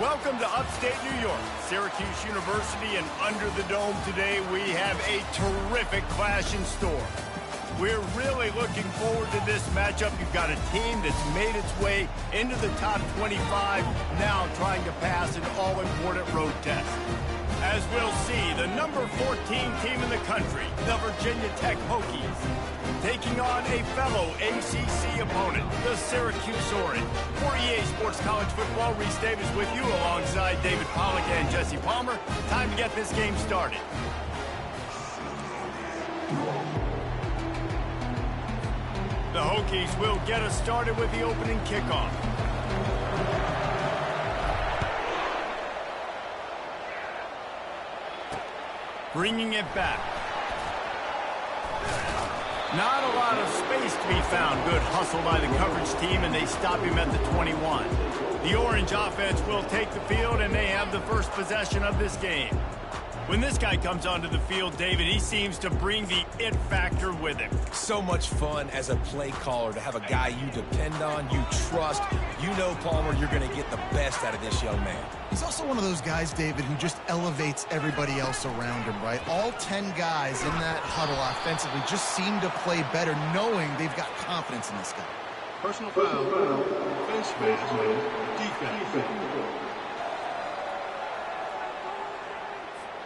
Welcome to upstate New York, Syracuse University, and under the dome today we have a terrific clash in store. We're really looking forward to this matchup. You've got a team that's made its way into the top 25, now trying to pass an all-important road test. As we'll see, the number 14 team in the country, the Virginia Tech Hokies, taking on a fellow ACC opponent, the Syracuse Orange. For EA Sports College Football, Reese Davis with you alongside David Pollack and Jesse Palmer. Time to get this game started. The Hokies will get us started with the opening kickoff. Bringing it back. Not a lot of space to be found. Good hustle by the coverage team, and they stop him at the 21. The Orange offense will take the field, and they have the first possession of this game. When this guy comes onto the field, David, he seems to bring the it factor with him. So much fun as a play caller to have a guy you depend on, you trust. You know, Palmer, you're going to get the best out of this young man. He's also one of those guys, David, who just elevates everybody else around him, right? All 10 guys in that huddle offensively just seem to play better knowing they've got confidence in this guy. Personal foul, face mask, defense.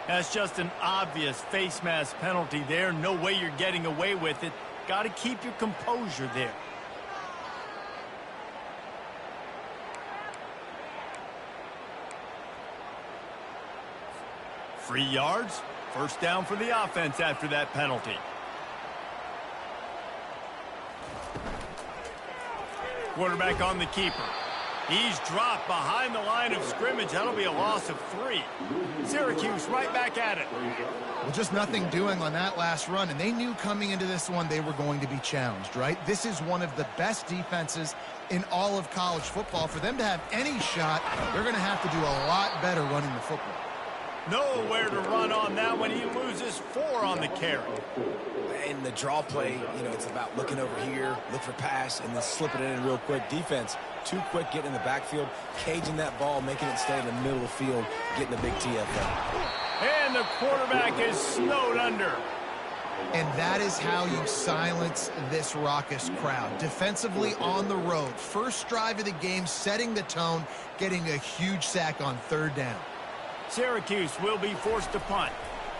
That's just an obvious face mask penalty there. No way you're getting away with it. Got to keep your composure there. Free yards. First down for the offense after that penalty. Quarterback on the keeper. He's dropped behind the line of scrimmage. That'll be a loss of 3. Syracuse right back at it. Well, just nothing doing on that last run, and they knew coming into this one they were going to be challenged, right? This is one of the best defenses in all of college football. For them to have any shot, they're going to have to do a lot better running the football. Nowhere to run on that one. He loses 4 on the carry. In the draw play, you know, it's about looking over here, look for pass, and then slipping it in real quick. Defense, too quick getting in the backfield, caging that ball, making it stay in the middle of the field, getting a big TFL. And the quarterback is snowed under. And that is how you silence this raucous crowd. Defensively on the road. First drive of the game, setting the tone, getting a huge sack on 3rd down. Syracuse will be forced to punt.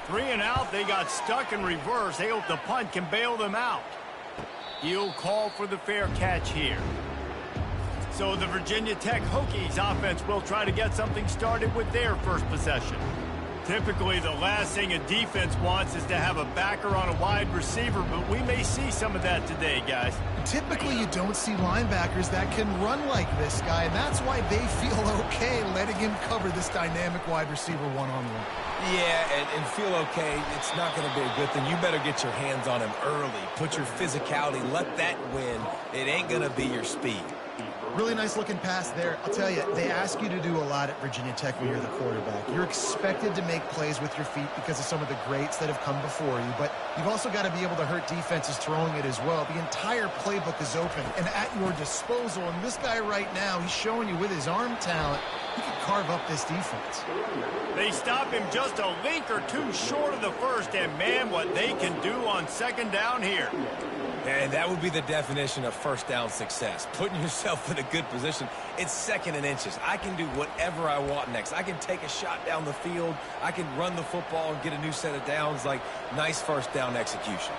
3 and out, they got stuck in reverse. They hope the punt can bail them out. He'll call for the fair catch here. So the Virginia Tech Hokies offense will try to get something started with their first possession. Typically, the last thing a defense wants is to have a backer on a wide receiver, but we may see some of that today, guys. Typically, you don't see linebackers that can run like this guy, and that's why they feel okay letting him cover this dynamic wide receiver one-on-one. Yeah, and feel okay. It's not going to be a good thing. You better get your hands on him early. Put your physicality. Let that win. It ain't going to be your speed. Really nice looking pass there. I'll tell you, they ask you to do a lot at Virginia Tech when you're the quarterback. You're expected to make plays with your feet because of some of the greats that have come before you, but you've also got to be able to hurt defenses throwing it as well. The entire playbook is open and at your disposal, and this guy right now, he's showing you with his arm talent, he can carve up this defense. They stop him just a link or 2 short of the first, and man, what they can do on 2nd down here. And that would be the definition of first down success. Putting yourself in a good position. It's 2nd and inches. I can do whatever I want next. I can take a shot down the field. I can run the football and get a new set of downs. Like, nice first down execution.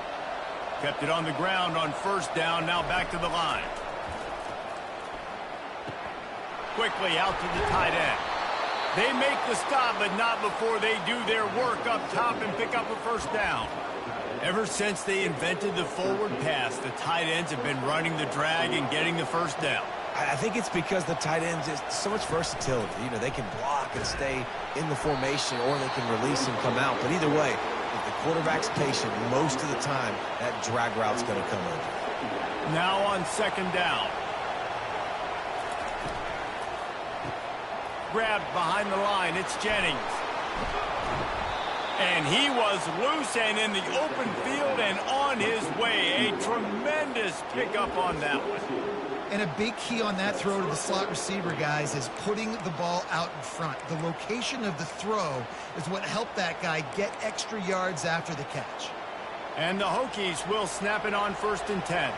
Kept it on the ground on 1st down. Now back to the line. Quickly out to the tight end. They make the stop, but not before they do their work up top and pick up a 1st down. Ever since they invented the forward pass, the tight ends have been running the drag and getting the 1st down. I think it's because the tight ends is so much versatility. You know, they can block and stay in the formation, or they can release and come out. But either way, if the quarterback's patient, most of the time, that drag route's going to come over. Now on 2nd down. Grabbed behind the line. It's Jennings. And he was loose and in the open field and on his way. A tremendous pickup on that one. And a big key on that throw to the slot receiver, guys, is putting the ball out in front. The location of the throw is what helped that guy get extra yards after the catch. And the Hokies will snap it on 1st and 10.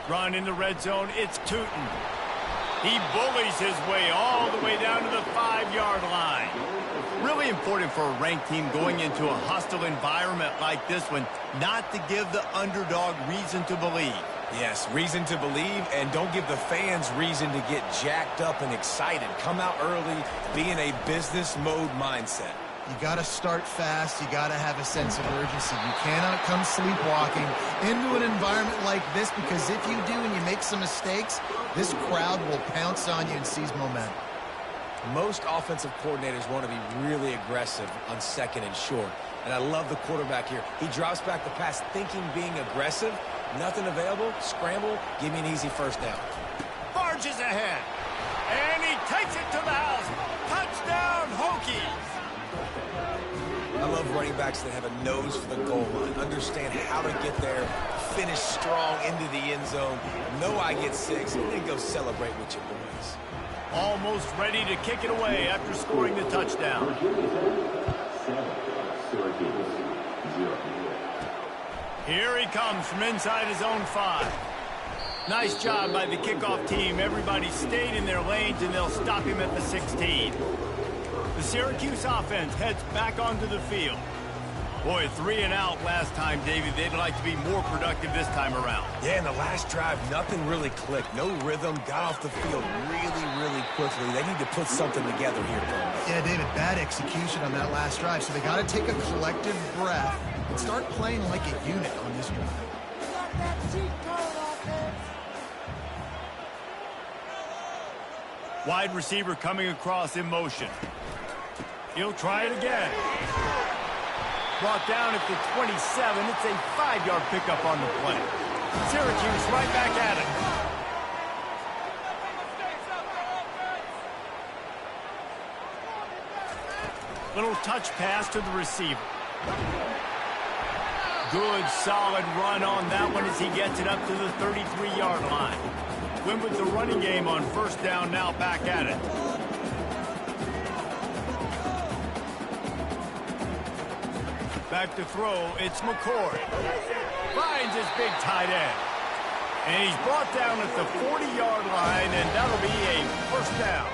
Run in the red zone. It's Tootin. He bullies his way all the way down to the 5-yard line. Really important for a ranked team going into a hostile environment like this one, not to give the underdog reason to believe. Yes, reason to believe, and don't give the fans reason to get jacked up and excited. Come out early, be in a business mode mindset. You got to start fast. You got to have a sense of urgency. You cannot come sleepwalking into an environment like this, because if you do and you make some mistakes, this crowd will pounce on you and seize momentum. Most offensive coordinators want to be really aggressive on 2nd and short. And I love the quarterback here. He drops back the pass thinking being aggressive. Nothing available. Scramble. Give me an easy 1st down. Barges ahead. And he takes it to the house. Touchdown, Hokies. I love running backs that have a nose for the goal line. Understand how to get there. Finish strong into the end zone. Know I get 6. And then go celebrate with your boys. Almost ready to kick it away after scoring the touchdown. Here he comes from inside his own 5. Nice job by the kickoff team. Everybody stayed in their lanes, and they'll stop him at the 16. The Syracuse offense heads back onto the field. Boy, 3 and out last time, David. They'd like to be more productive this time around. Yeah, in the last drive, nothing really clicked. No rhythm. Got off the field really quickly. They need to put something together here, Coach. Yeah, David, bad execution on that last drive. So they got to take a collective breath and start playing like a unit on this drive. Wide receiver coming across in motion. He'll try it again. Brought down at the 27. It's a 5-yard pickup on the play. Syracuse right back at it. Little touch pass to the receiver. Good, solid run on that one as he gets it up to the 33-yard line. Win with the running game on 1st down, now back at it. Back to throw, it's McCoy. Finds his big tight end. And he's brought down at the 40-yard line, and that'll be a 1st down.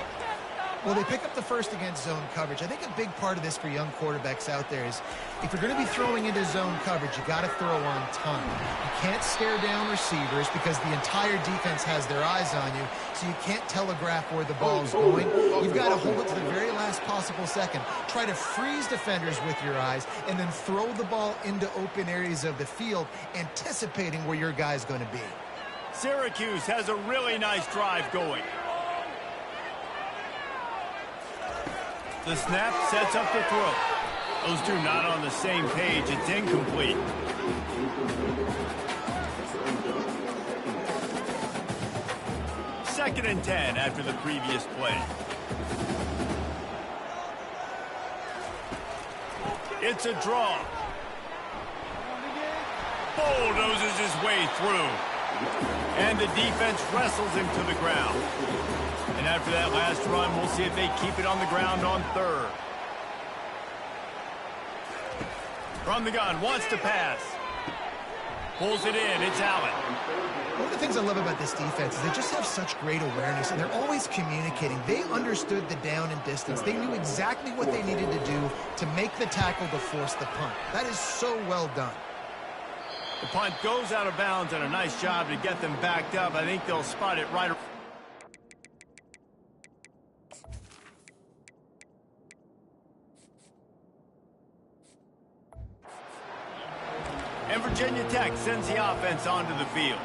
Well, they pick up the 1st against zone coverage. I think a big part of this for young quarterbacks out there is if you're going to be throwing into zone coverage, you got to throw on time. You can't stare down receivers because the entire defense has their eyes on you, so you can't telegraph where the ball's going. You've got to hold it to the very last possible second. Try to freeze defenders with your eyes and then throw the ball into open areas of the field, anticipating where your guy's going to be. Syracuse has a really nice drive going. The snap sets up the throw. Those two not on the same page. It's incomplete. Second and 10 after the previous play. It's a draw. Bulldozes his way through. And the defense wrestles him to the ground. And after that last run, we'll see if they keep it on the ground on 3rd. From the gun, wants to pass. Pulls it in, it's Allen. One of the things I love about this defense is they just have such great awareness, and they're always communicating. They understood the down and distance. They knew exactly what they needed to do to make the tackle to force the punt. That is so well done. The punt goes out of bounds, and a nice job to get them backed up. I think they'll spot it right. And Virginia Tech sends the offense onto the field.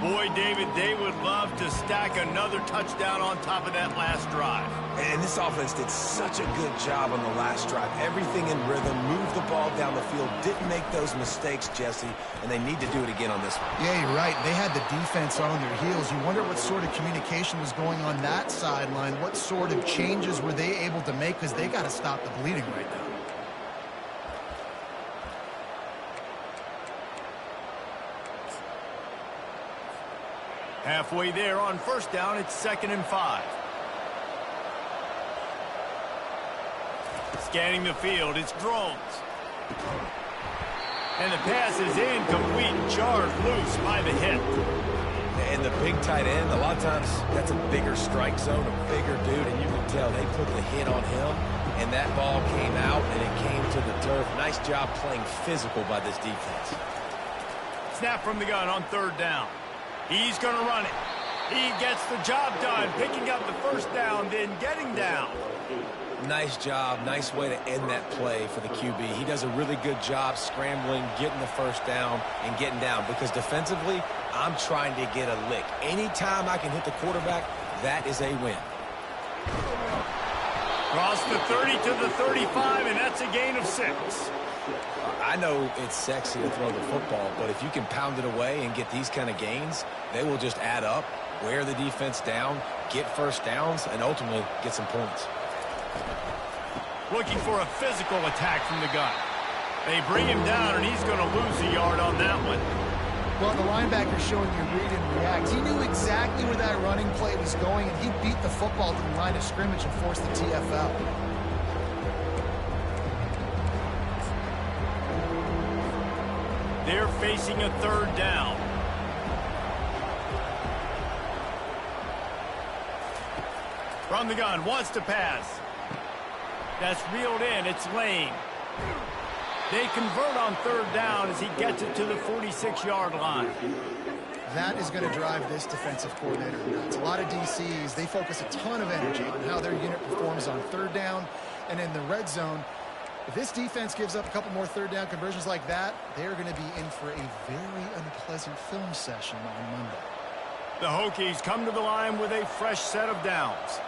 Boy, David, they would love to stack another touchdown on top of that last drive. And this offense did such a good job on the last drive. Everything in rhythm, moved the ball down the field, didn't make those mistakes, Jesse, and they need to do it again on this one. Yeah, you're right. They had the defense on their heels. You wonder what sort of communication was going on that sideline. What sort of changes were they able to make, because they got to stop the bleeding right now. Halfway there on first down, it's 2nd and 5. Scanning the field, it's drones. And the pass is incomplete, charged loose by the hit. And the big tight end, a lot of times that's a bigger strike zone, a bigger dude, and you can tell they put the hit on him, and that ball came out, and it came to the turf. Nice job playing physical by this defense. Snap from the gun on 3rd down. He's going to run it. He gets the job done, picking up the first down, then getting down. Nice job. Nice way to end that play for the QB. He does a really good job scrambling, getting the first down, and getting down. Because defensively, I'm trying to get a lick. Anytime I can hit the quarterback, that is a win. Cross the 30 to the 35, and that's a gain of 6. I know it's sexy to throw the football, but if you can pound it away and get these kind of gains, they will just add up, wear the defense down, get first downs, and ultimately get some points. Looking for a physical attack from the gun. They bring him down, and he's going to lose a yard on that one. Well, the linebacker showing you read and react. He knew exactly where that running play was going, and he beat the football to the line of scrimmage and forced the TFL. They're facing a 3rd down. From the gun, wants to pass. That's reeled in, it's Lane. They convert on 3rd down as he gets it to the 46-yard line. That is going to drive this defensive coordinator nuts. A lot of DCs, they focus a ton of energy on how their unit performs on 3rd down and in the red zone. If this defense gives up a couple more 3rd down conversions like that, they're going to be in for a very unpleasant film session on Monday. The Hokies come to the line with a fresh set of downs.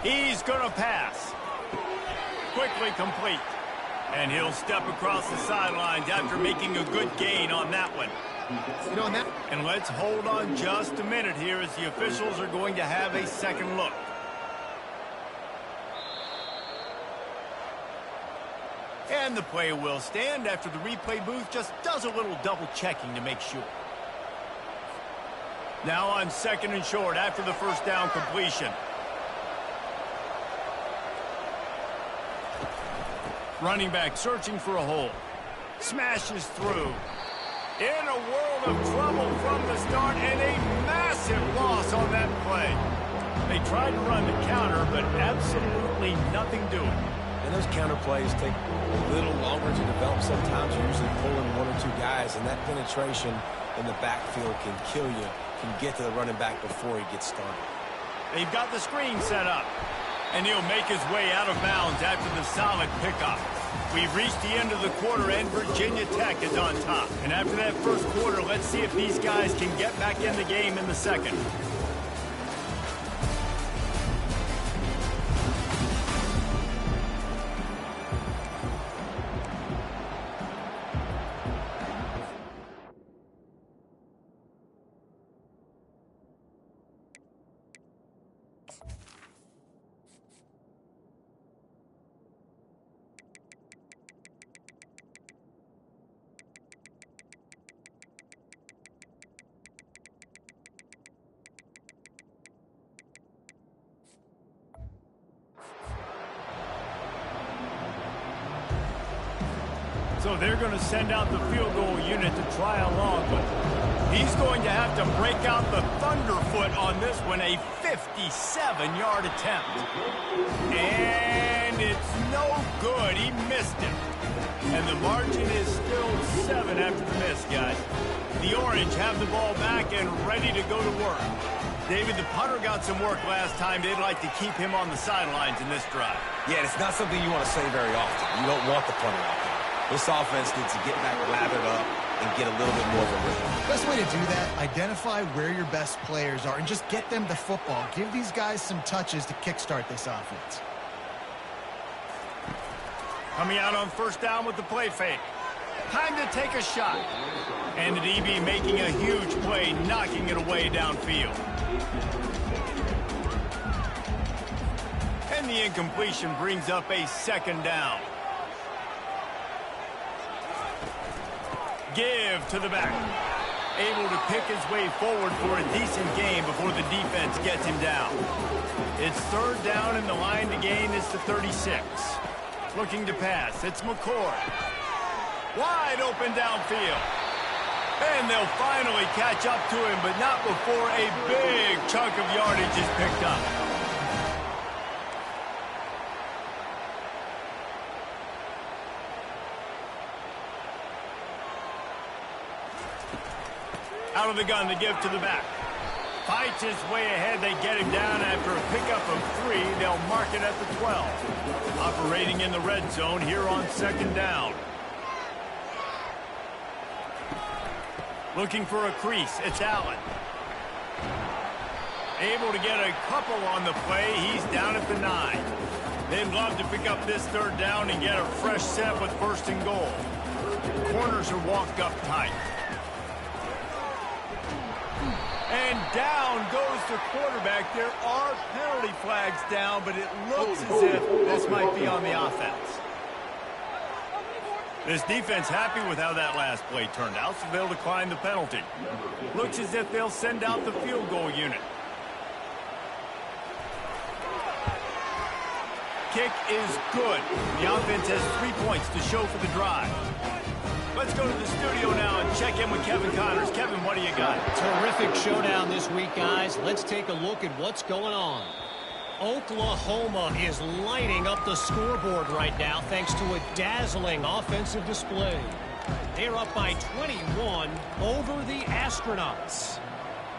He's going to pass. Quickly complete. And he'll step across the sidelines after making a good gain on that one. You know, and let's hold on just a minute here as the officials are going to have a second look. And the play will stand after the replay booth just does a little double checking to make sure. Now on 2nd and short after the first down completion. Running back searching for a hole. Smashes through. In a world of trouble from the start, and a massive loss on that play. They tried to run the counter, but absolutely nothing doing. And those counter plays take a little longer to develop sometimes. You're usually pulling 1 or 2 guys, and that penetration in the backfield can kill you, can get to the running back before he gets started. They've got the screen set up, and he'll make his way out of bounds after the solid pickup. We've reached the end of the quarter, and Virginia Tech is on top. And after that first quarter, let's see if these guys can get back in the game in the second. So they're going to send out the field goal unit to try along, but he's going to have to break out the thunderfoot on this one, a 57-yard attempt. And it's no good. He missed it. And the margin is still 7 after the miss, guys. The Orange have the ball back and ready to go to work. David, the punter got some work last time. They'd like to keep him on the sidelines in this drive. Yeah, it's not something you want to say very often. You don't want the punter out there. This offense needs to get back lathered up and get a little bit more of a rhythm. Best way to do that, identify where your best players are and just get them the football. Give these guys some touches to kickstart this offense. Coming out on first down with the play fake. Time to take a shot. And the DB making a huge play, knocking it away downfield. And the incompletion brings up a second down. Give to the back. Able to pick his way forward for a decent gain before the defense gets him down. It's third down and the line to gain is the 36. Looking to pass. It's McCord. Wide open downfield. And they'll finally catch up to him, but not before a big chunk of yardage is picked up. Out of the gun to give to the back. Fights his way ahead. They get him down after a pickup of 3. They'll mark it at the 12. Operating in the red zone here on second down. Looking for a crease. It's Allen. Able to get a couple on the play. He's down at the 9. They'd love to pick up this third down and get a fresh set with first and goal. Corners are walked up tight. And down goes the quarterback. There are penalty flags down, but it looks as if this might be on the offense. This defense happy with how that last play turned out, so they'll decline the penalty. Looks as if they'll send out the field goal unit. Kick is good. The offense has 3 points to show for the drive. Let's go to the studio now and check in with Kevin Connors. Kevin, what do you got? Terrific showdown this week, guys. Let's take a look at what's going on. Oklahoma is lighting up the scoreboard right now thanks to a dazzling offensive display. They're up by 21 over the Astronauts.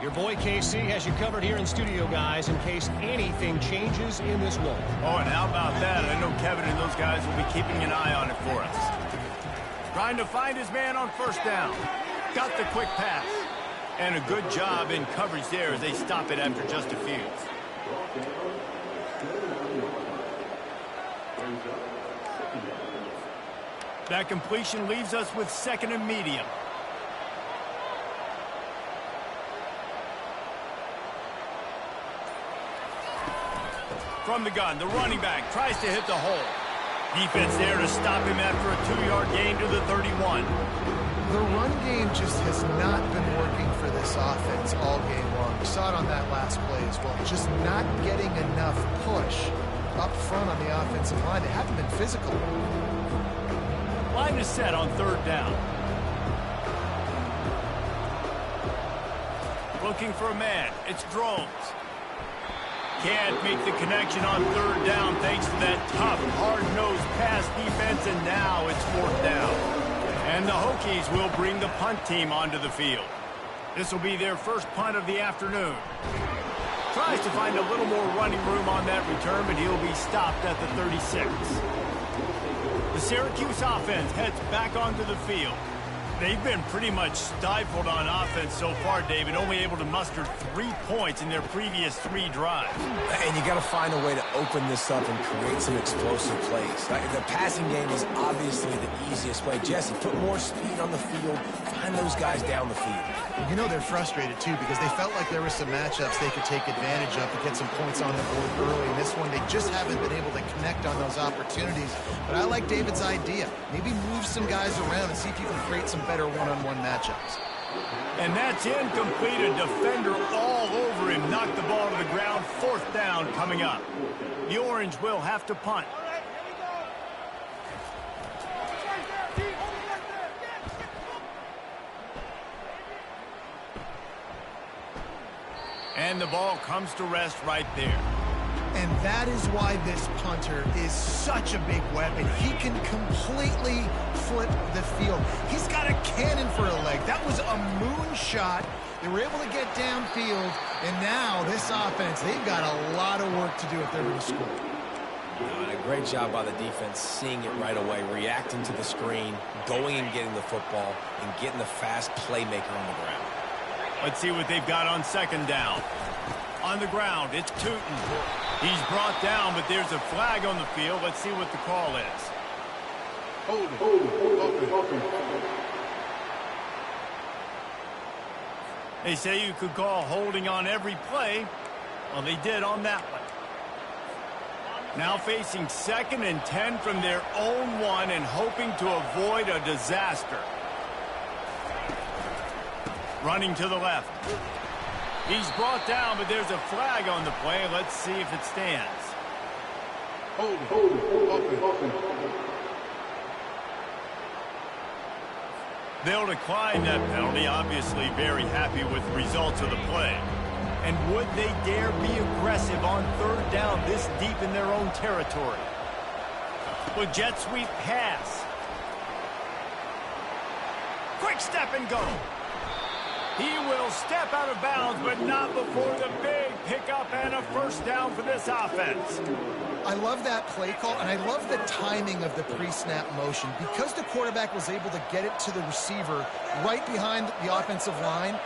Your boy KC has you covered here in studio, guys, in case anything changes in this one. Oh, and how about that? I know Kevin and those guys will be keeping an eye on it for us. Trying to find his man on first down. Got the quick pass. And a good job in coverage there as they stop it after just a few. That completion leaves us with second and medium. From the gun, the running back tries to hit the hole. Defense there to stop him after a 2-yard gain to the 31. The run game just has not been working for this offense all game long. We saw it on that last play as well. Just not getting enough push up front on the offensive line. They haven't been physical. Line is set on third down. Looking for a man. It's Drones. Can't make the connection on third down thanks to that tough, hard-nosed pass defense, and now it's fourth down. And the Hokies will bring the punt team onto the field. This will be their first punt of the afternoon. Tries to find a little more running room on that return, but he'll be stopped at the 36. The Syracuse offense heads back onto the field. They've been pretty much stifled on offense so far, David, only able to muster 3 points in their previous 3 drives. And you got to find a way to open this up and create some explosive plays. The passing game is obviously the easiest way. Jesse, put more speed on the field. Find those guys down the field. You know they're frustrated, too, because they felt like there were some matchups they could take advantage of to get some points on the board early. In this one, they just haven't been able to connect on those opportunities. But I like David's idea. Maybe move some guys around and see if you can create some better one-on-one matchups. And that's incomplete. A defender all over him. Knocked the ball to the ground. Fourth down coming up. The Orange will have to punt. And the ball comes to rest right there. And that is why this punter is such a big weapon. He can completely flip the field. He's got a cannon for a leg. That was a moonshot. They were able to get downfield. And now this offense, they've got a lot of work to do if they're going to score. And a great job by the defense seeing it right away, reacting to the screen, going and getting the football, and getting the fast playmaker on the ground. Let's see what they've got on second down. On the ground, it's Tootin. He's brought down, but there's a flag on the field. Let's see what the call is. Holding. They say you could call holding on every play. Well, they did on that one. Now facing 2nd and 10 from their own 1 and hoping to avoid a disaster. Running to the left. He's brought down, but there's a flag on the play. Let's see if it stands. Holding. They'll decline that penalty, obviously very happy with the results of the play. And would they dare be aggressive on 3rd down this deep in their own territory? With jet sweep pass. Quick step and go. He will step out of bounds, but not before the big pickup and a first down for this offense. I love that play call, and I love the timing of the pre-snap motion. Because the quarterback was able to get it to the receiver right behind the offensive line,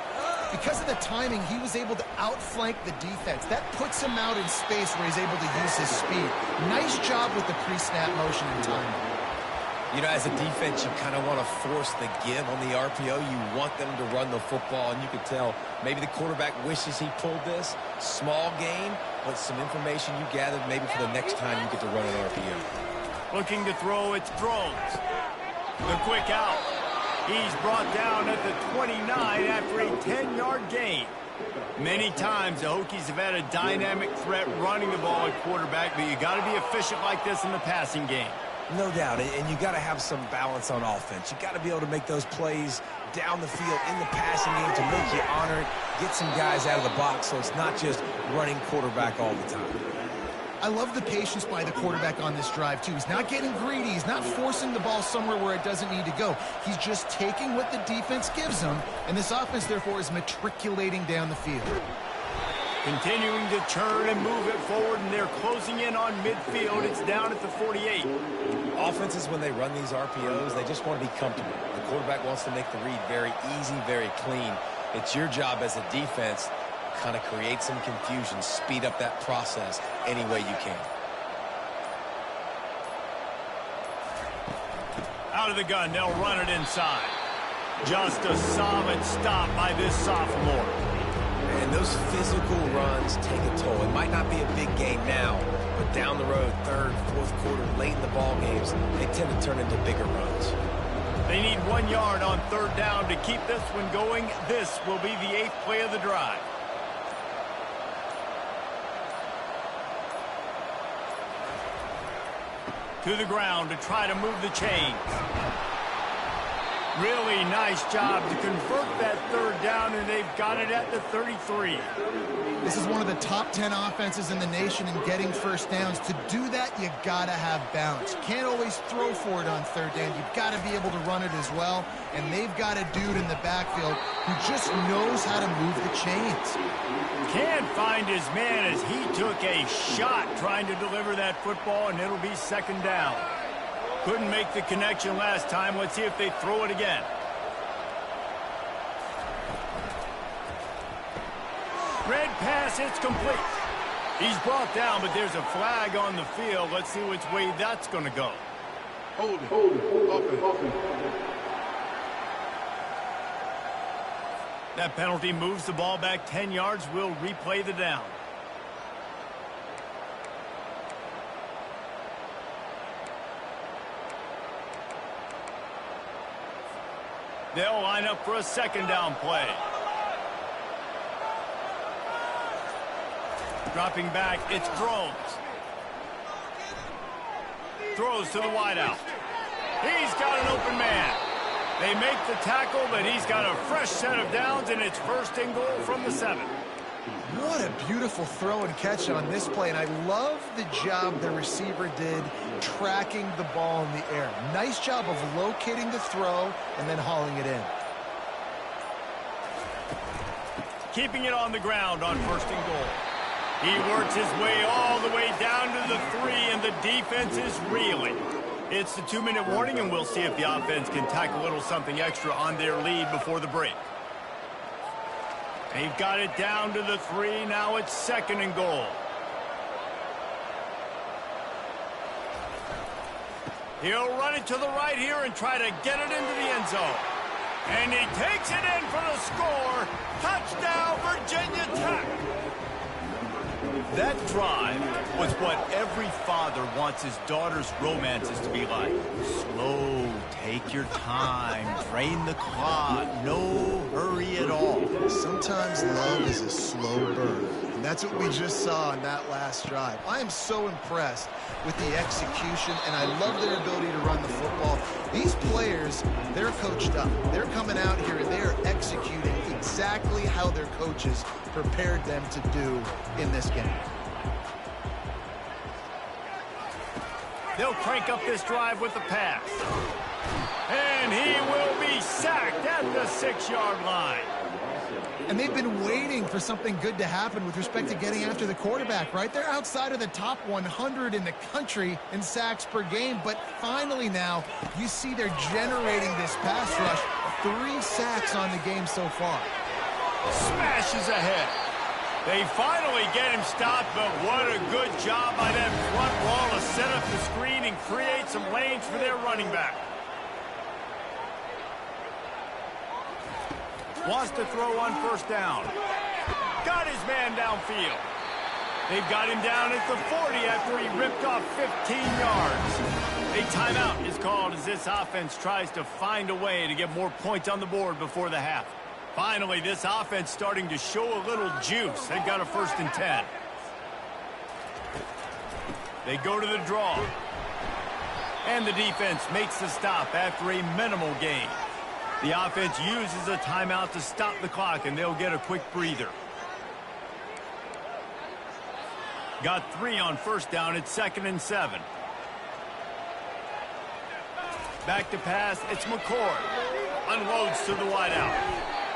because of the timing, he was able to outflank the defense. That puts him out in space where he's able to use his speed. Nice job with the pre-snap motion and timing. You know, as a defense, you kind of want to force the give on the RPO. You want them to run the football, and you can tell maybe the quarterback wishes he pulled this. Small gain, but some information you gathered maybe for the next time you get to run an RPO. Looking to throw, it's Drones. The quick out. He's brought down at the 29 after a 10-yard gain. Many times the Hokies have had a dynamic threat running the ball at quarterback, but you got to be efficient like this in the passing game. No doubt, and you got to have some balance on offense. You got to be able to make those plays down the field in the passing game to make you honor it, get some guys out of the box so it's not just running quarterback all the time. I love the patience by the quarterback on this drive, too. He's not getting greedy. He's not forcing the ball somewhere where it doesn't need to go. He's just taking what the defense gives him, and this offense, therefore, is matriculating down the field. Continuing to turn and move it forward, and they're closing in on midfield. It's down at the 48. Offenses, when they run these RPOs, they just want to be comfortable. The quarterback wants to make the read very easy, very clean. It's your job as a defense to kind of create some confusion, speed up that process any way you can. Out of the gun, they'll run it inside. Just a solid stop by this sophomore. And those physical runs take a toll. It might not be a big game now, but down the road, 3rd, 4th quarter, late in the ball games, they tend to turn into bigger runs. They need 1 yard on 3rd down to keep this one going. This will be the 8th play of the drive. To the ground to try to move the chains. Really nice job to convert that 3rd down, and they've got it at the 33. This is one of the top 10 offenses in the nation in getting first downs. To do that, you got to have balance. You can't always throw for it on 3rd down. You've got to be able to run it as well, and they've got a dude in the backfield who just knows how to move the chains. Can't find his man as he took a shot trying to deliver that football, and it'll be 2nd down. Couldn't make the connection last time. Let's see if they throw it again. Red pass, it's complete. He's brought down, but there's a flag on the field. Let's see which way that's going to go. Holding. That penalty moves the ball back 10 yards. We'll replay the down. They'll line up for a 2nd down play. Dropping back, it's Drones. Throws to the wideout. He's got an open man. They make the tackle, but he's got a fresh set of downs, and it's 1st and goal from the 7. What a beautiful throw and catch on this play, and I love the job the receiver did tracking the ball in the air. Nice job of locating the throw and then hauling it in. Keeping it on the ground on 1st and goal. He works his way all the way down to the 3, and the defense is reeling. It's the 2-minute warning, and we'll see if the offense can tack a little something extra on their lead before the break. They've got it down to the 3. Now it's 2nd and goal. He'll run it to the right here and try to get it into the end zone. And he takes it in for the score. Touchdown, Virginia Tech. That drive was what every father wants his daughter's romances to be like. Slow, take your time, drain the clock, no hurry at all. Sometimes love is a slow burn, and that's what we just saw on that last drive. I am so impressed with the execution, and I love their ability to run the football. These players, they're coached up. They're coming out here, and they are executing exactly how their coaches prepared them to do in this game. They'll crank up this drive with the pass. And he will be sacked at the 6-yard line. And they've been waiting for something good to happen with respect to getting after the quarterback, right? They're outside of the top 100 in the country in sacks per game, but finally now you see they're generating this pass rush. 3 sacks on the game so far. Smashes ahead. They finally get him stopped, but what a good job by that front wall to set up the screen and create some lanes for their running back. Wants to throw on 1st down. Got his man downfield. They've got him down at the 40 after he ripped off 15 yards. A timeout is called as this offense tries to find a way to get more points on the board before the half. Finally, this offense starting to show a little juice. They've got a 1st and 10. They go to the draw. And the defense makes the stop after a minimal gain. The offense uses a timeout to stop the clock, and they'll get a quick breather. Got 3 on 1st down. It's 2nd and 7. Back to pass. It's McCord. Unloads to the wideout.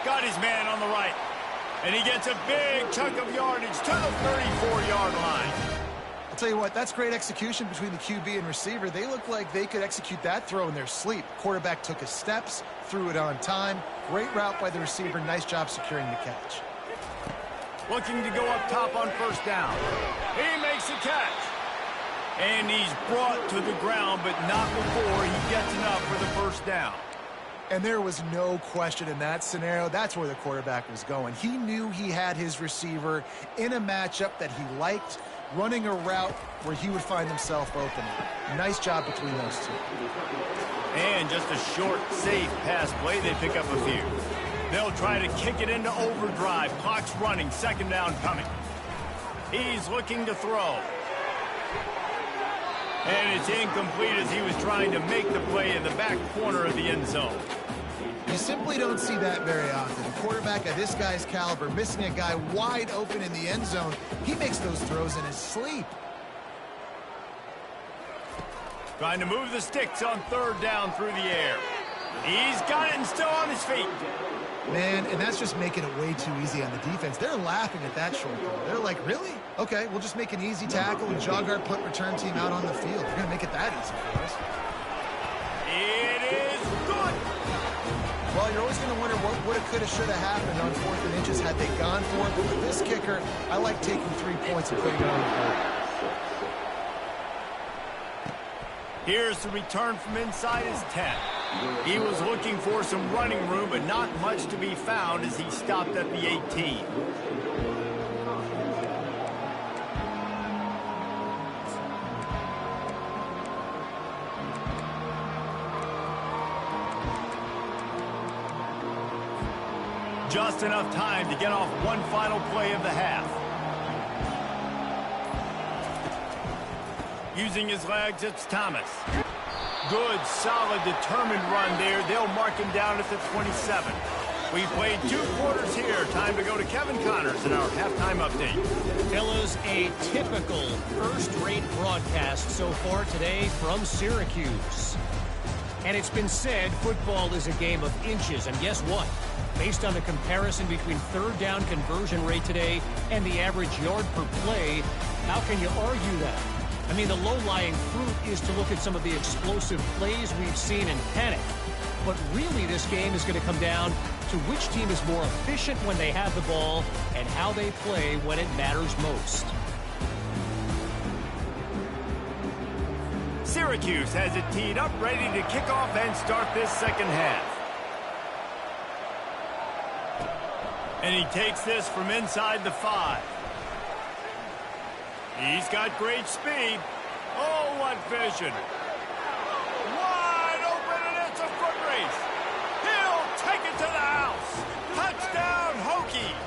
Got his man on the right. And he gets a big chunk of yardage to the 34-yard line. I'll tell you what, that's great execution between the QB and receiver. They look like they could execute that throw in their sleep. Quarterback took his steps, threw it on time. Great route by the receiver. Nice job securing the catch. Looking to go up top on 1st down. He makes the catch. And he's brought to the ground, but not before he gets enough for the 1st down. And there was no question in that scenario. That's where the quarterback was going. He knew he had his receiver in a matchup that he liked, running a route where he would find himself open. Nice job between those two. And just a short, safe pass play. They pick up a few. They'll try to kick it into overdrive. Clock's running. 2nd down coming. He's looking to throw. And it's incomplete as he was trying to make the play in the back corner of the end zone. You simply don't see that very often. A quarterback of this guy's caliber missing a guy wide open in the end zone. He makes those throws in his sleep. Trying to move the sticks on 3rd down through the air. He's got it and still on his feet. Man, and that's just making it way too easy on the defense. They're laughing at that short throw. They're like, really? Okay, we'll just make an easy tackle and jog our punt return team out on the field. We're going to make it that easy for us. It is good. Well, you're always going to wonder what woulda, coulda, shoulda happened on 4th and inches had they gone for it. But with this kicker, I like taking 3 points and putting it on the board. Here's the return from inside his 10. He was looking for some running room, but not much to be found as he stopped at the 18. Just enough time to get off one final play of the half. Using his legs, it's Thomas. Good, solid, determined run there. They'll mark him down at the 27. We played 2 quarters here. Time to go to Kevin Connors in our halftime update. Fellas, a typical first-rate broadcast so far today from Syracuse. And it's been said football is a game of inches. And guess what? Based on the comparison between third down conversion rate today and the average yard per play, how can you argue that? I mean, the low-lying fruit is to look at some of the explosive plays we've seen and panic. But really, this game is going to come down to which team is more efficient when they have the ball and how they play when it matters most. Syracuse has it teed up, ready to kick off and start this second half. And he takes this from inside the 5. He's got great speed. Oh, what vision. Wide open, and it's a foot race. He'll take it to the house. Touchdown, Hokies.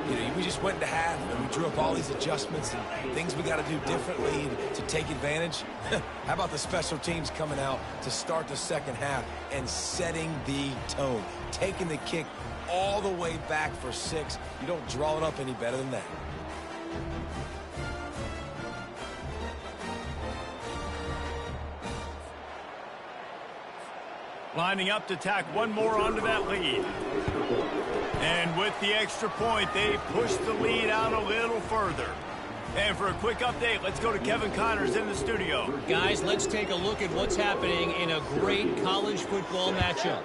You know, we just went into half, and we drew up all these adjustments and things we got to do differently to take advantage. How about the special teams coming out to start the second half and setting the tone, taking the kick all the way back for 6. You don't draw it up any better than that. Lining up to tack one more onto that lead. And with the extra point, they push the lead out a little further. And for a quick update, let's go to Kevin Connors in the studio. Guys, let's take a look at what's happening in a great college football matchup.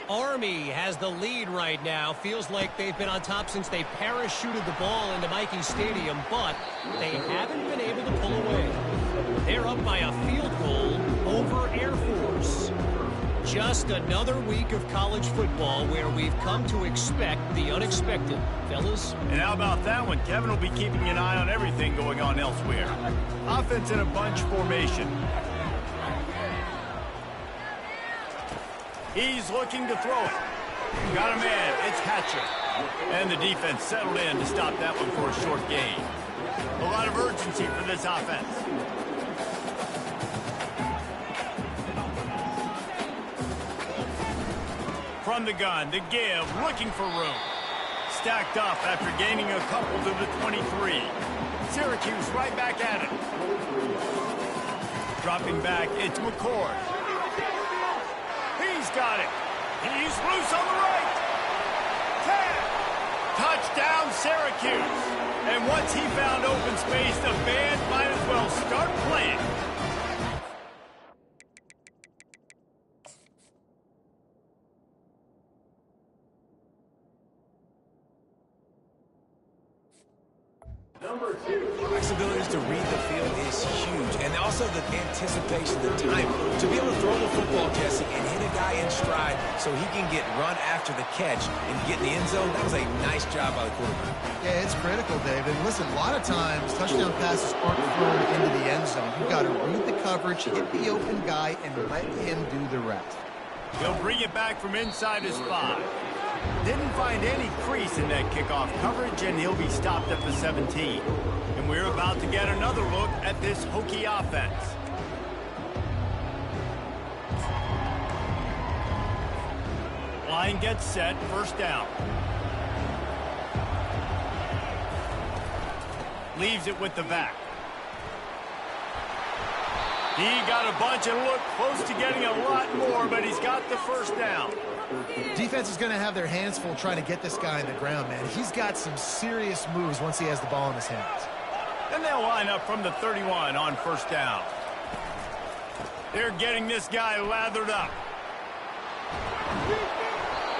Army has the lead right now. Feels like they've been on top since they parachuted the ball into Michie Stadium, but they haven't been able to pull away. They're up by a field goal over Air Force. Just another week of college football where we've come to expect the unexpected, fellas. And how about that one? Kevin will be keeping an eye on everything going on elsewhere. Offense in a bunch formation. He's looking to throw it. Got a man. It's Hatcher. And the defense settled in to stop that one for a short gain. A lot of urgency for this offense. From the gun, the give, looking for room. Stacked up after gaining a couple to the 23. Syracuse right back at it. Dropping back, it's McCord. He's got it. He's loose on the right. 10. Touchdown, Syracuse. And once he found open space, the band might as well start playing. His abilities to read the field is huge, and also the anticipation, the time to be able to throw the football, Jesse, and hit a guy in stride so he can get run after the catch and get in the end zone. That was a nice job by the quarterback. Yeah, it's critical, Dave. And listen, a lot of times touchdown passes aren't thrown into the end zone. You've got to read the coverage, hit the open guy, and let him do the rest. He'll bring it back from inside his 5. Didn't find any crease in that kickoff coverage, and he'll be stopped at the 17. And we're about to get another look at this Hokie offense. Line gets set, first down. Leaves it with the back. He got a bunch and looked close to getting a lot more, but he's got the first down. Defense is going to have their hands full trying to get this guy in the ground, man. He's got some serious moves once he has the ball in his hands. And they'll line up from the 31 on first down. They're getting this guy lathered up.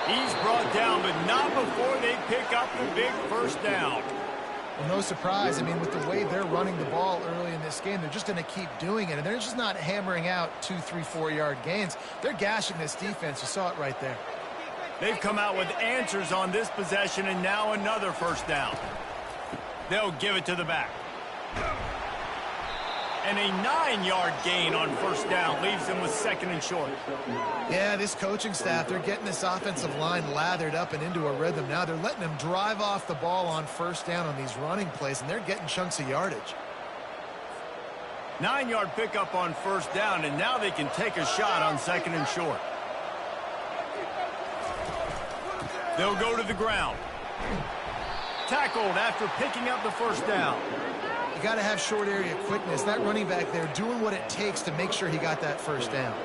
He's brought down, but not before they pick up the big first down. Well, no surprise. I mean, with the way they're running the ball early in this game, they're just going to keep doing it. And they're just not hammering out 2, 3, 4-yard gains. They're gashing this defense. You saw it right there. They've come out with answers on this possession, and now another first down. They'll give it to the back. And a 9-yard gain on first down leaves them with second and short. Yeah, this coaching staff, they're getting this offensive line lathered up and into a rhythm. Now they're letting them drive off the ball on first down on these running plays, and they're getting chunks of yardage. 9-yard pickup on first down, and now they can take a shot on second and short. They'll go to the ground. Tackled after picking up the first down. You got to have short area quickness. That running back there doing what it takes to make sure he got that first down.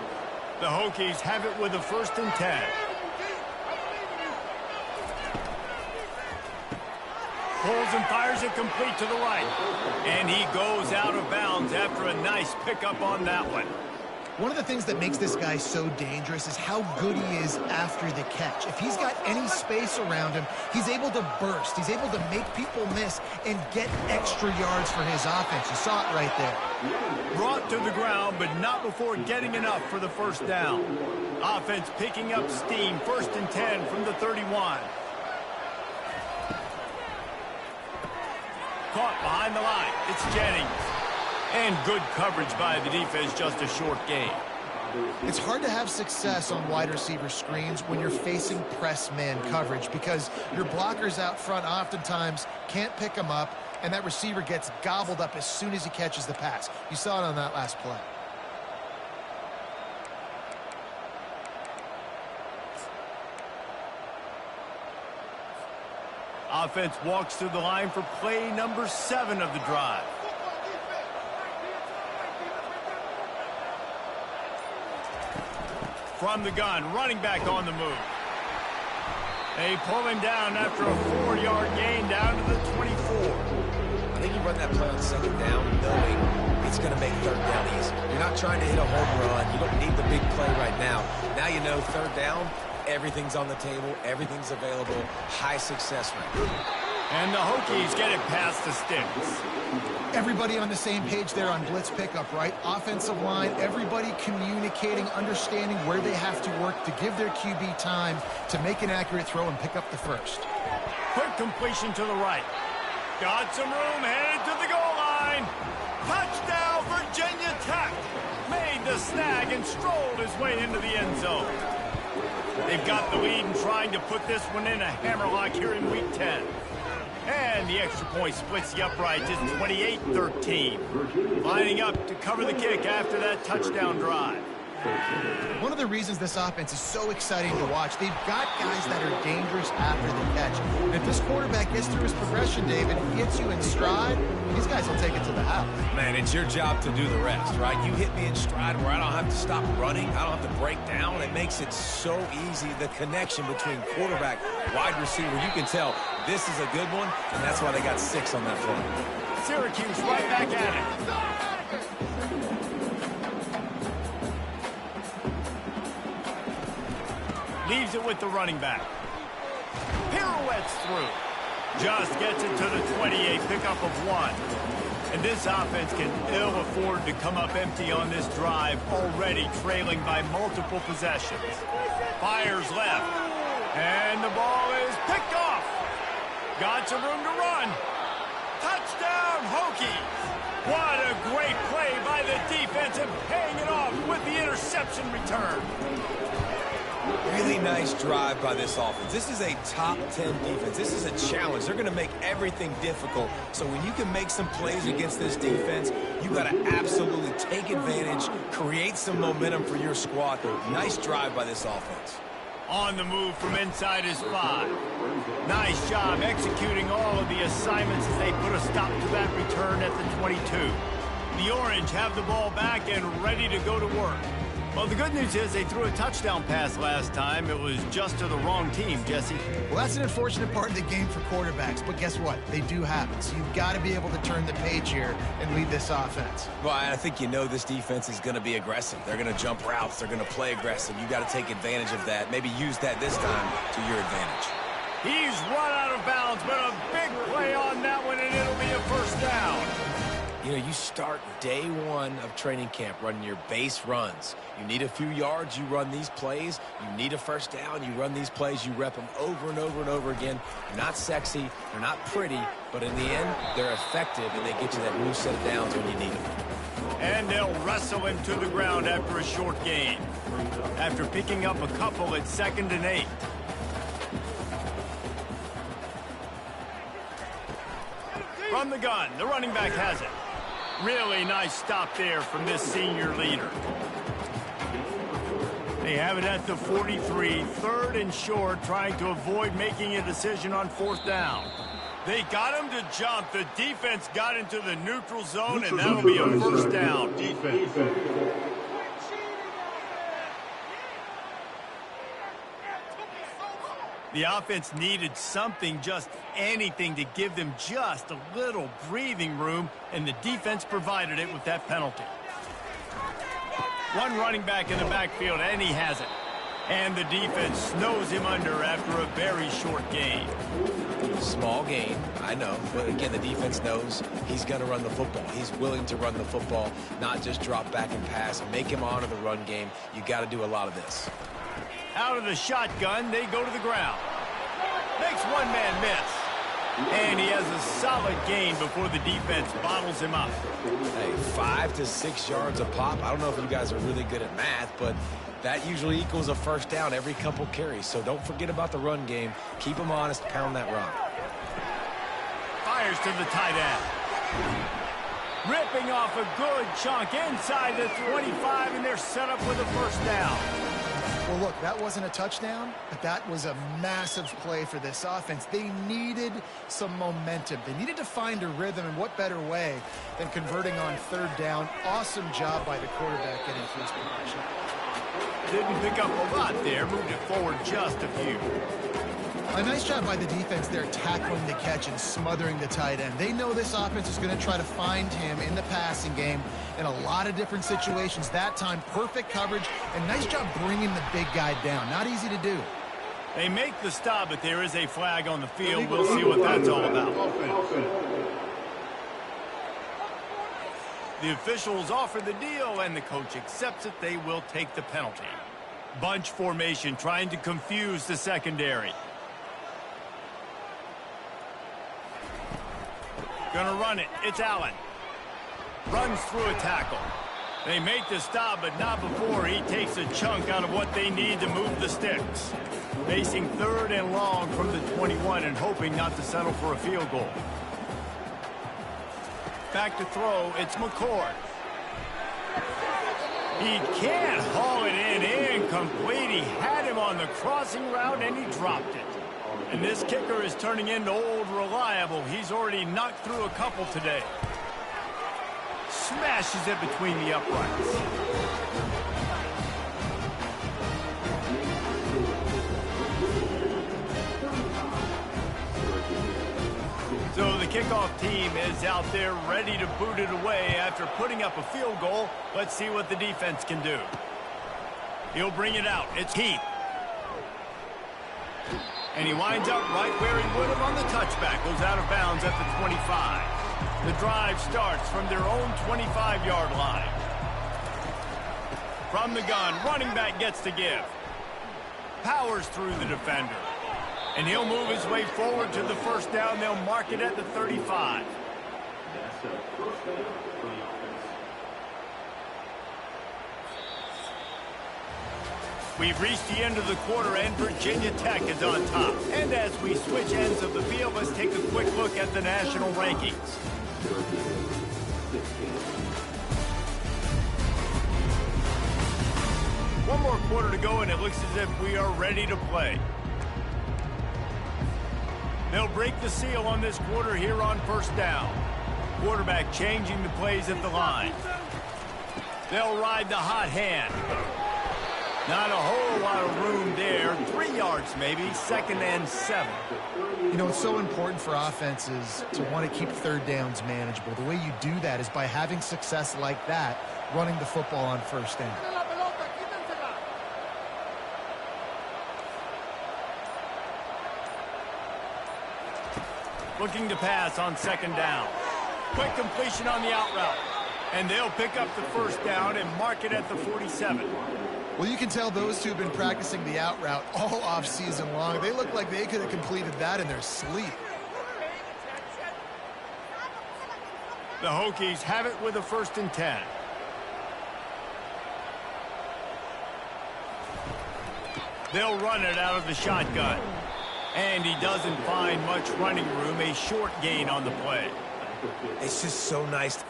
The Hokies have it with a 1st and 10. Pulls and fires it complete to the right. And he goes out of bounds after a nice pickup on that one. One of the things that makes this guy so dangerous is how good he is after the catch. If he's got any space around him, he's able to burst. He's able to make people miss and get extra yards for his offense. You saw it right there. Brought to the ground, but not before getting enough for the 1st down. Offense picking up steam. 1st and 10 from the 31. Caught behind the line. It's Jennings. And good coverage by the defense, just a short gain. It's hard to have success on wide receiver screens when you're facing press man coverage because your blockers out front oftentimes can't pick them up, and that receiver gets gobbled up as soon as he catches the pass. You saw it on that last play. Offense walks through the line for play number 7 of the drive. From the gun, running back on the move. They pull him down after a 4-yard gain down to the 24. I think you run that play on 2nd down knowing it's going to make 3rd down easy. You're not trying to hit a home run. You don't need the big play right now. Now you know 3rd down, everything's on the table, everything's available, high success rate. And the Hokies get it past the sticks. Everybody on the same page there on blitz pickup, right? Offensive line, everybody communicating, understanding where they have to work to give their QB time to make an accurate throw and pick up the 1st. Quick completion to the right. Got some room, headed to the goal line. Touchdown, Virginia Tech. Made the snag and strolled his way into the end zone. They've got the lead and trying to put this one in a hammerlock here in week 10. And the extra point splits the uprights. It's 28-13. Lining up to cover the kick after that touchdown drive. One of the reasons this offense is so exciting to watch, they've got guys that are dangerous after the catch. And if this quarterback gets through his progression, David, and gets you in stride, these guys will take it to the house. Man, it's your job to do the rest, right? You hit me in stride where I don't have to stop running. I don't have to break down. It makes it so easy. The connection between quarterback, wide receiver, you can tell this is a good one, and that's why they got 6 on that play. Syracuse right back at it. Leaves it with the running back. Pirouettes through. Just gets it to the 28, pickup of 1. And this offense can ill afford to come up empty on this drive, already trailing by multiple possessions. Fires left. And the ball is picked off. Got some room to run. Touchdown, Hokies. What a great play by the defense and paying it off with the interception return. Really nice drive by this offense. This is a top 10 defense. This is a challenge. They're going to make everything difficult. So when you can make some plays against this defense, you got to absolutely take advantage, create some momentum for your squad. Nice drive by this offense. On the move from inside his 5. Nice job executing all of the assignments as they put a stop to that return at the 22. The Orange have the ball back and ready to go to work. Well, the good news is they threw a touchdown pass last time. It was just to the wrong team, Jesse. Well, that's an unfortunate part of the game for quarterbacks, but guess what? They do happen. So you've got to be able to turn the page here and lead this offense. Well, I think you know this defense is going to be aggressive. They're going to jump routes. They're going to play aggressive. You got to take advantage of that. Maybe use that this time to your advantage. He's run out of bounds, but a big play on that one, and it'll be a 1st down. You know, you start day 1 of training camp running your base runs. You need a few yards, you run these plays. You need a 1st down, you run these plays. You rep them over and over and over again. They're not sexy, they're not pretty, but in the end, they're effective, and they get you that new set of downs when you need them. And they'll wrestle him to the ground after a short gain. After picking up a couple at 2nd and 8. From the gun, the running back has it. Really nice stop there from this senior leader. They have it at the 43, 3rd and short, trying to avoid making a decision on 4th down. They got him to jump. The defense got into the neutral zone, and that'll be a 1st down. The offense needed something, just anything, to give them just a little breathing room, and the defense provided it with that penalty. One running back in the backfield, and he has it. And the defense snows him under after a very short gain. Small gain, I know. But again, the defense knows he's going to run the football. He's willing to run the football, not just drop back and pass. Make him honor the run game. You got to do a lot of this. Out of the shotgun, they go to the ground. Makes one man miss. And he has a solid gain before the defense bottles him up. Hey, 5 to 6 yards a pop. I don't know if you guys are really good at math, but that usually equals a first down every couple carries. So don't forget about the run game. Keep them honest. Pound that rock. Fires to the tight end. Ripping off a good chunk inside the 25, and they're set up with a first down. Well, look, that wasn't a touchdown, but that was a massive play for this offense. They needed some momentum. They needed to find a rhythm, and what better way than converting on third down. Awesome job by the quarterback getting through his progression. Didn't pick up a lot there, moved it forward just a few. A nice job by the defense there tackling the catch and smothering the tight end. They know this offense is going to try to find him in the passing game in a lot of different situations. That time, perfect coverage, and nice job bringing the big guy down. Not easy to do. They make the stop, but there is a flag on the field. We'll see what that's all about. The officials offer the deal, and the coach accepts it. They will take the penalty. Bunch formation, trying to confuse the secondary. Gonna run it. It's Allen. Runs through a tackle. They make the stop, but not before he takes a chunk out of what they need to move the sticks. Facing third and long from the 21 and hoping not to settle for a field goal. Back to throw. It's McCord. He can't haul it in incomplete. He had him on the crossing route, and he dropped it. And this kicker is turning into old reliable. He's already knocked through a couple today. Smashes it between the uprights. So the kickoff team is out there ready to boot it away after putting up a field goal. Let's see what the defense can do. He'll bring it out. It's Heath. And he winds up right where he would have on the touchback. Goes out of bounds at the 25. The drive starts from their own 25-yard line. From the gun, running back gets to give. Powers through the defender. And he'll move his way forward to the first down. They'll mark it at the 35. That's a first down for the offense. We've reached the end of the quarter, and Virginia Tech is on top. And as we switch ends of the field, let's take a quick look at the national rankings. One more quarter to go, and it looks as if we are ready to play. They'll break the seal on this quarter here on first down. Quarterback changing the plays at the line. They'll ride the hot hand. Not a whole lot of room there. 3 yards maybe, 2nd and 7. You know, it's so important for offenses to want to keep third downs manageable. The way you do that is by having success like that, running the football on first down. Looking to pass on 2nd down. Quick completion on the out route. And they'll pick up the first down and mark it at the 47. Well, you can tell those two have been practicing the out route all off-season long. They look like they could have completed that in their sleep. The Hokies have it with a 1st and 10. They'll run it out of the shotgun. And he doesn't find much running room. A short gain on the play. It's just so nice.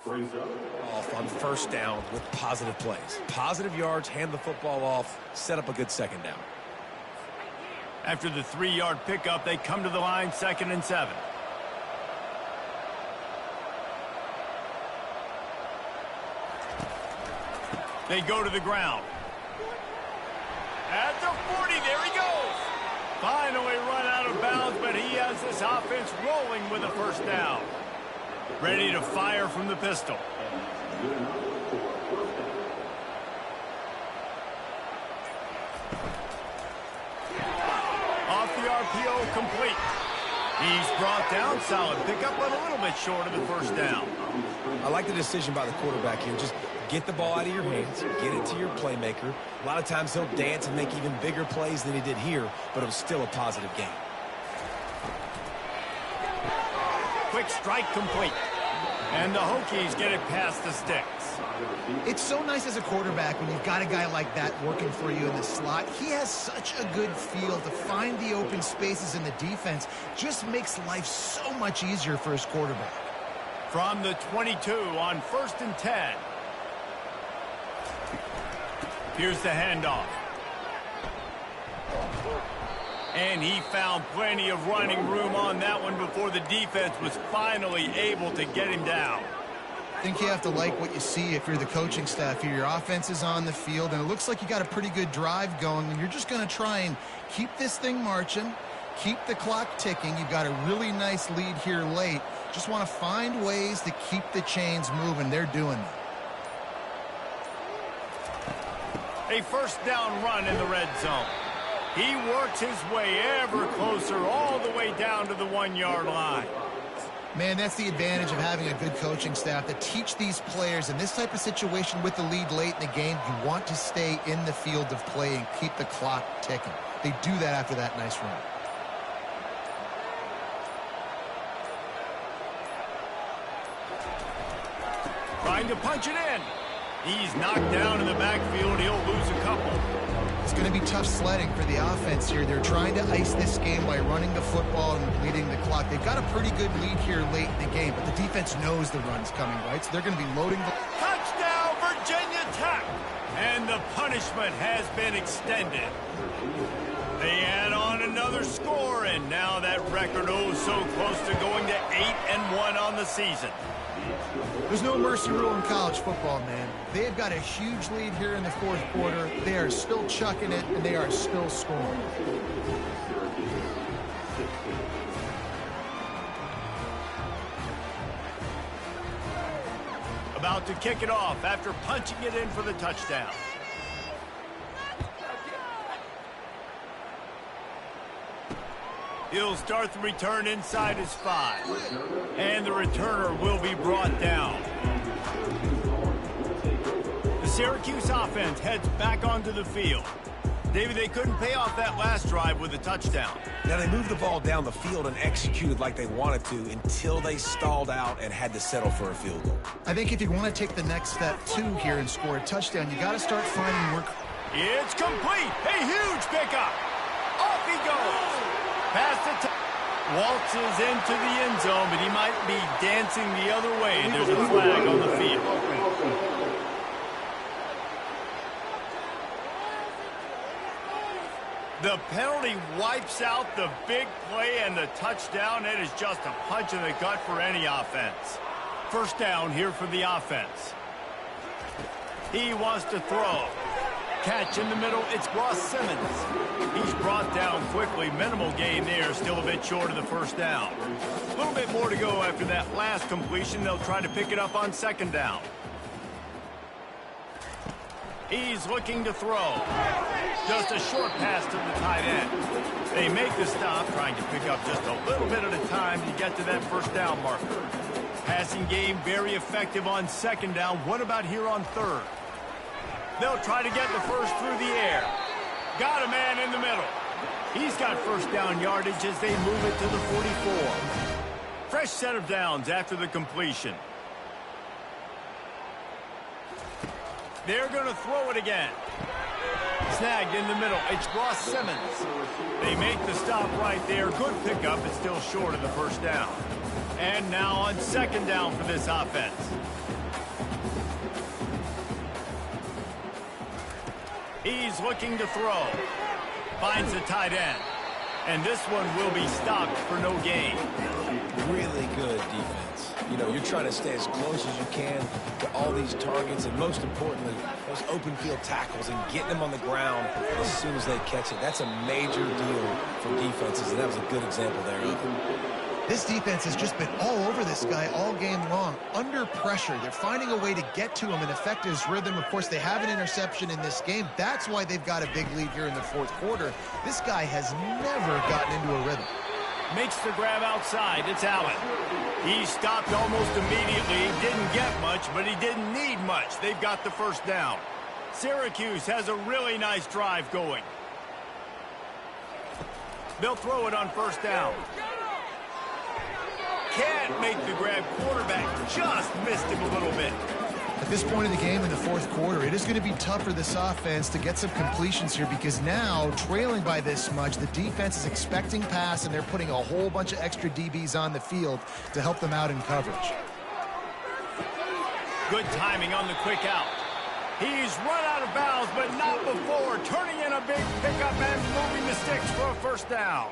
Brings up. Oh, off on first down with positive plays. Positive yards, hand the football off, set up a good second down. After the 3-yard pickup, they come to the line, 2nd and 7. They go to the ground. At the 40, there he goes. Finally run out of bounds, but he has this offense rolling with a first down. Ready to fire from the pistol. Off the RPO, complete. He's brought down, solid pickup, but a little bit short of the first down. I like the decision by the quarterback here. Just get the ball out of your hands, get it to your playmaker. A lot of times he'll dance and make even bigger plays than he did here, but it was still a positive game. Quick strike complete. And the Hokies get it past the sticks. It's so nice as a quarterback when you've got a guy like that working for you in the slot. He has such a good feel to find the open spaces in the defense. Just makes life so much easier for his quarterback. From the 22 on 1st and 10. Here's the handoff. And he found plenty of running room on that one before the defense was finally able to get him down. I think you have to like what you see if you're the coaching staff here. Your offense is on the field, and it looks like you got a pretty good drive going, and you're just going to try and keep this thing marching, keep the clock ticking. You've got a really nice lead here late. Just want to find ways to keep the chains moving. They're doing that. A first down run in the red zone. He works his way ever closer all the way down to the 1-yard line. Man, that's the advantage of having a good coaching staff to teach these players in this type of situation with the lead late in the game. You want to stay in the field of play and keep the clock ticking. They do that after that nice run. Trying to punch it in. He's knocked down in the backfield. He'll lose a couple. It's going to be tough sledding for the offense here. They're trying to ice this game by running the football and leading the clock. They've got a pretty good lead here late in the game, but the defense knows the run's coming, right? So they're going to be loading the... Touchdown, Virginia Tech! And the punishment has been extended. They add on another score, and now that record so close to going to 8-1 on the season. There's no mercy rule in college football, man. They've got a huge lead here in the 4th quarter. They are still chucking it, and they are still scoring. About to kick it off after punching it in for the touchdown. He'll start the return inside his 5. And the returner will be brought down. The Syracuse offense heads back onto the field. David, they couldn't pay off that last drive with a touchdown. Now, they moved the ball down the field and executed like they wanted to until they stalled out and had to settle for a field goal. I think if you want to take the next step, too, here and score a touchdown, you got to start finding work. It's complete. A huge pickup. Off he goes. Past it. Waltzes into the end zone, but he might be dancing the other way. There's a flag on the field. The penalty wipes out the big play and the touchdown. It is just a punch in the gut for any offense. First down here for the offense. He wants to throw. Catch in the middle. It's Ross Simmons. He's brought down quickly. Minimal gain there. Still a bit short of the first down. A little bit more to go after that last completion. They'll try to pick it up on second down. He's looking to throw. Just a short pass to the tight end. They make the stop, trying to pick up just a little bit at a time to get to that first down marker. Passing game very effective on second down. What about here on third? They'll try to get the first through the air. Got a man in the middle. He's got first down yardage as they move it to the 44. Fresh set of downs after the completion. They're going to throw it again. Snagged in the middle. It's Ross Simmons. They make the stop right there. Good pickup. It's still short of the first down. And now on second down for this offense. He's looking to throw. Finds the tight end. And this one will be stopped for no gain. Really good defense. You know, you're trying to stay as close as you can to all these targets, and most importantly, those open field tackles and getting them on the ground as soon as they catch it. That's a major deal for defenses, and that was a good example there of it. This defense has just been all over this guy all game long. Under pressure, they're finding a way to get to him and affect his rhythm. Of course, they have an interception in this game. That's why they've got a big lead here in the fourth quarter. This guy has never gotten into a rhythm. Makes the grab outside. It's Allen. He stopped almost immediately. Didn't get much, but he didn't need much. They've got the first down. Syracuse has a really nice drive going. They'll throw it on first down. Can't make the grab. Quarterback just missed him a little bit. At this point in the game in the fourth quarter, it is going to be tough for this offense to get some completions here because now, trailing by this much, the defense is expecting pass, and they're putting a whole bunch of extra DBs on the field to help them out in coverage. Good timing on the quick out. He's run out of bounds, but not before. Turning in a big pickup and moving the sticks for a first down.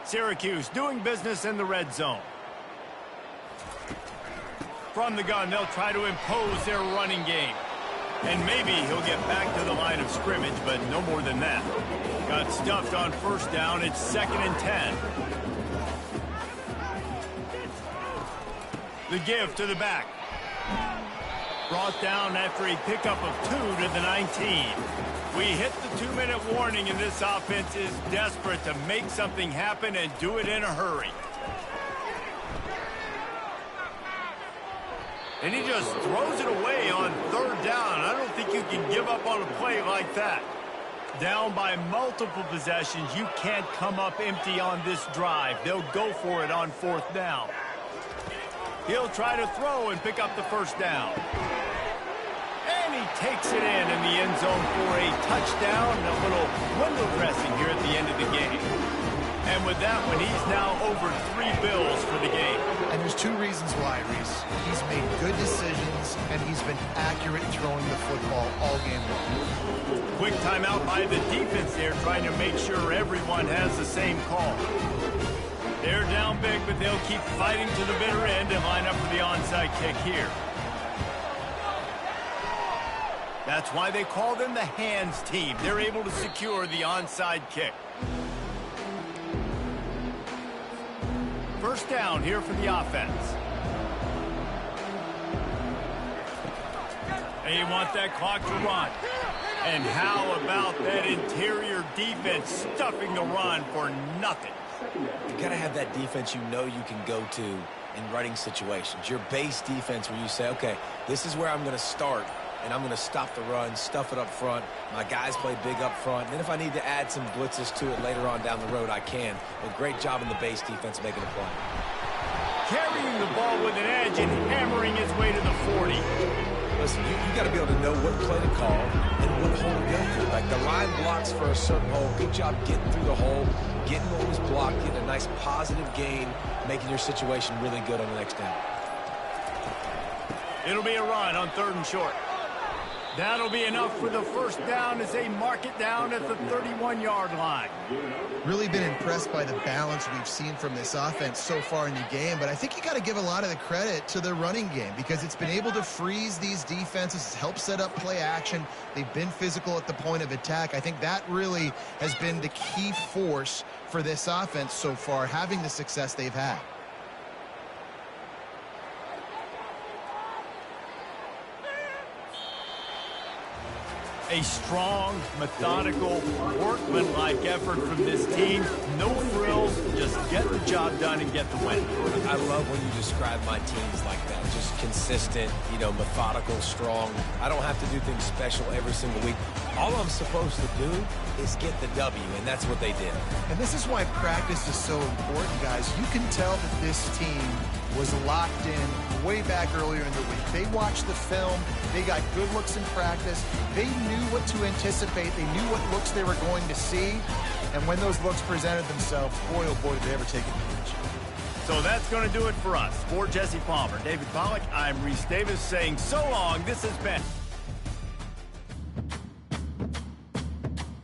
Syracuse doing business in the red zone. From the gun, they'll try to impose their running game. And maybe he'll get back to the line of scrimmage, but no more than that. Got stuffed on first down. It's 2nd and 10. The give to the back. Brought down after a pickup of 2 to the 19. We hit the 2-minute warning, and this offense is desperate to make something happen and do it in a hurry. And he just throws it away on 3rd down. I don't think you can give up on a play like that. Down by multiple possessions, you can't come up empty on this drive. They'll go for it on 4th down. He'll try to throw and pick up the first down. And he takes it in the end zone for a touchdown and a little window dressing here at the end of the game. And with that one, he's now over 3 bills for the game. And there's 2 reasons why, Reese. He's made good decisions, and he's been accurate throwing the football all game long. Quick timeout by the defense there, trying to make sure everyone has the same call. They're down big, but they'll keep fighting to the bitter end and line up for the onside kick here. That's why they call them the hands team. They're able to secure the onside kick. First down here for the offense. They want that clock to run. And how about that interior defense stuffing the run for nothing? You got to have that defense you know you can go to in running situations. Your base defense where you say, okay, this is where I'm going to start, and I'm going to stop the run, stuff it up front. My guys play big up front. And then if I need to add some blitzes to it later on down the road, I can. But great job in the base defense making a play. Carrying the ball with an edge and hammering his way to the 40. Listen, you got to be able to know what play to call and what hole to go through. Like the line blocks for a certain hole. Good job getting through the hole, getting what was blocked, getting a nice positive gain, making your situation really good on the next down. It'll be a run on 3rd and short. That'll be enough for the first down as they mark it down at the 31-yard line. Really been impressed by the balance we've seen from this offense so far in the game, but I think you got to give a lot of the credit to the running game because it's been able to freeze these defenses, help set up play action. They've been physical at the point of attack. I think that really has been the key force for this offense so far, having the success they've had. A strong, methodical, workmanlike effort from this team. No frills, just get the job done and get the win. I love when you describe my teams like that. Just consistent, methodical, strong. I don't have to do things special every single week. All I'm supposed to do is get the W, and that's what they did. And this is why practice is so important, guys. You can tell that this team was locked in way back earlier in the week. They watched the film. They got good looks in practice. They knew what to anticipate. They knew what looks they were going to see. And when those looks presented themselves, boy, oh boy, did they ever take advantage. So that's going to do it for us. For Jesse Palmer, David Pollack, I'm Reese Davis saying so long. This has been